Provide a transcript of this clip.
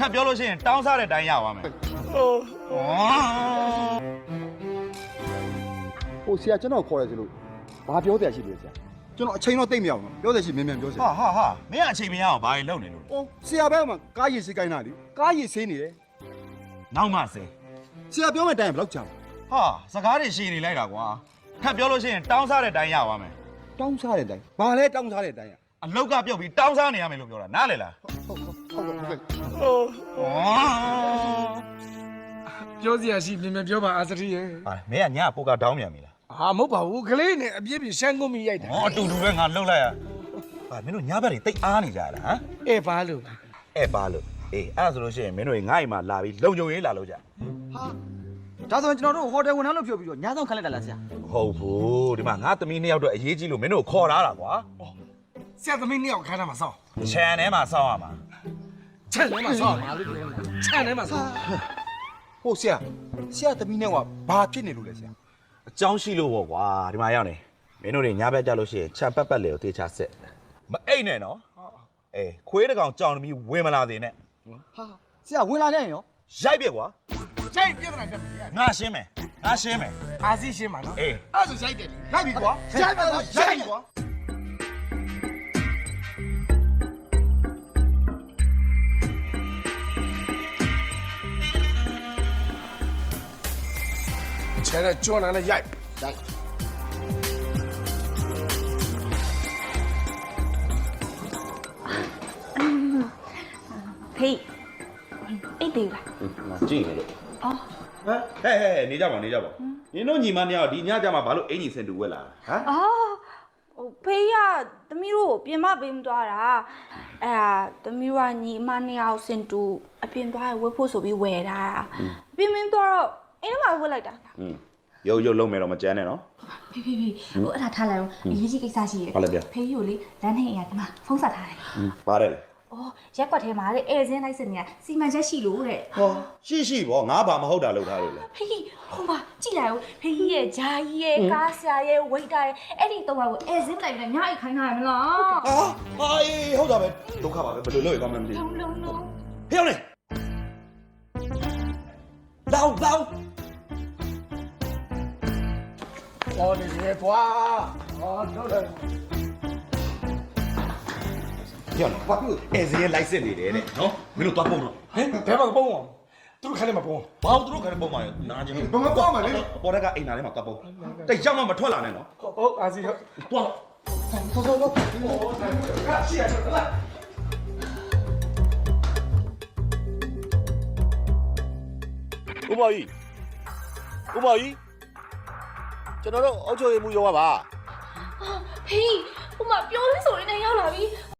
ထပ်ပြောလို့ရှိရင်တောင်းစားတဲ့အတိုင်းရပါမယ်ဟိုဆရာကျွန်တော်ခေါ်တယ်ဆိုလို့ဘာပြောတယ်ရှိလို့ဆရာကျွန်တော်အချိန်တော့တိတ်မရအောင်ပြောတယ်ရှိမြန်မြန်ပြောဆရာဟာမင်းအချိန်မရအောင်ဘာတွေလုပ်နေလို့ ဟိုဆရာဘက်မှာကားရည်စေးကိုင်းတာလေကားရည်စေးနေတယ်နောက်မှစေးဆရာပြောမယ့်တိုင်ဘယ်လောက်ကြာဟာစကားတွေရှည်နေလိုက်တာကွာထပ်ပြောလို့ရှိရင်တောင်းစားတဲ့အတိုင်းရပါမယ်တောင်းစားတဲ့အတိုင်းဘာလဲတောင်းစားတဲ့အတိုင်းရအလောက်ကပြုတ်ပြီးတောင်းစားနေရမယ်လို့ပြောတာနားလေလားဟုတ်ကဲ့ပြောစရာရှိပြင်ပြောပါအာစရီရဲ့ဟာမင်းကညပိုကတောင်းမြန်ပြီလားဟာမဟုတ်ပါဘူးကလေးနဲ့အပြစ်ပြရှမ်းကုန်ပြီးရိုက်တာအတူတူပဲငါလှုပ်လိုက်ရဟာမင်းတို့ညဘက်တွေတိတ်အားနေကြလားဟမ်အဲ့ဘာလို့အဲ့ဘာလို့အေးအဲ့ဒါဆိုလို့ရှိရင်မင်းတို့ငါ့အိမ်မှာလာပြီးလုံကြုံရေးလာလို့ကြဟာဒါဆိုရင်ကျွန်တော်တို့ဟိုတယ်ဝန်ထမ်းလို့ပြောပြီးတော့ညဆောင်ခန့်လိုက်တာလားဆရာဟုတ်ဘူးဒီမှာငါသမီး2ယောက်တော့အရေးကြီးလို့မင်းတို့ခေါ်လာတာကွာဆရာသမီး2ယောက်ခန်းထဲမှာစောင့်ခြံထဲမှာစောင့်ရမှာခြံထဲမှာစောင့်မှာလို့ပြောနေတာခြံထဲမှာစောင့်ဟိုဆရာသမီးနဲ့ကဘာဖြစ်နေလို့လဲဆရာအကြောင်းရှိလို့ပေါ့ကွာဒီမှာရောက်နေမင်းတို့တွေညဘက်ကြလို့ရှိရင်ခြံပတ်လေကိုတေချာဆက်မအိတ်နဲ့နော်အေးခွေးတကောင်ကြောင်သမီးဝင်မလာသေးနဲ့ဟာဆရာဝင်လာတဲ့ရောရိုက်ပြကွာရိုက်ပြတယ်တက်ငါရှင်းမယ်အာစီရှင်းမှာနော်အေးအဲ့ဆိုရိုက်တယ်ရိုက်ပြီကွာရိုက်ပါတော့ရိုက်ကွာချဲတဲ့ကျွန်းနဲ့ရိုက်ဖေးအိတ်သေးလားကြည့်နေလို့အော်ဟဲ့နေကြပါနင်တို့ညီမနှစ်ယောက်ဒီညကြမှာဘာလို့အင်ကြီးစင်တူဝက်လာဟမ်အော်ဟိုဖေးကသမီးတို့ပြင်မပေးမသွားတာအဲ့ဒါသမီးတို့ကညီမနှစ်ယောက်စင်တူအပြင်သွားဝက်ဖို့ဆိုပြီးဝယ်ထားတာပြင်မင်းသွားတော့အိမ်ထဲမှာဝက်လိုက်တာရုပ်လုံးမယ်တော့မကြမ်းနဲ့နော်ဖေးဟိုအဲ့ဒါထားလိုက်အောင်အရေးကြီးကိစ္စရှိတယ်ဖေးကိုလေလမ်းထဲအရာဒီမှာဖုန်းဆက်ထားတယ်ပါတယ်လေအော်ရက်ကွက်ထဲမှာလေအဲစင်းလိုက်စင်နေစီမံချက်ရှိလို့တဲ့ဟောရှိပေါ့ငါဘာမဟုတ်တာလုပ်ထားလို့လေဖေးဟိုမှာကြည့်လိုက်ဦးဖေးရဲ့ဂျာကြီးရဲ့ကားဆရာရဲ့ဝိတ်တာရဲ့အဲ့ဒီတော့ကိုအဲစင်းလိုက်နေညအိတ်ခိုင်းထားရမလားဟာအေးဟုတ်တာပဲဒုက္ခပါပဲဘယ်လိုလုပ်ရကောင်းမှမသိဘူးလုံးဟေ့အောင်လေလောင်းဟောနေလေကွာဟောတော့တယ်ပြောင်းဘာလို့အဲစင်းရဲ့ license နေတယ်တဲ့နော်မင်းတို့သွားပုံတော့ဟဲ့ဘယ်မှာပုံအောင်သူတို့ခါထဲမှာပုံဘာလို့သူတို့ခါထဲပုံမှာနားချင်းဘယ်မှာပုံမှာလဲပေါ်ကအိမ်နာထဲမှာသွားပုံတိတ်ရောက်မှမထွက်လာနဲ့နော်ဟုတ်အာစီဟုတ်သွားဆောရှိရတော့လားဦးမော်ကြီးကျွန်တော်တို့အုပ်ချုပ်ရေးမှုရောပါဖေးဟိုမှာပြောလို့ဆိုရင်လည်းရောက်လာပြီဟ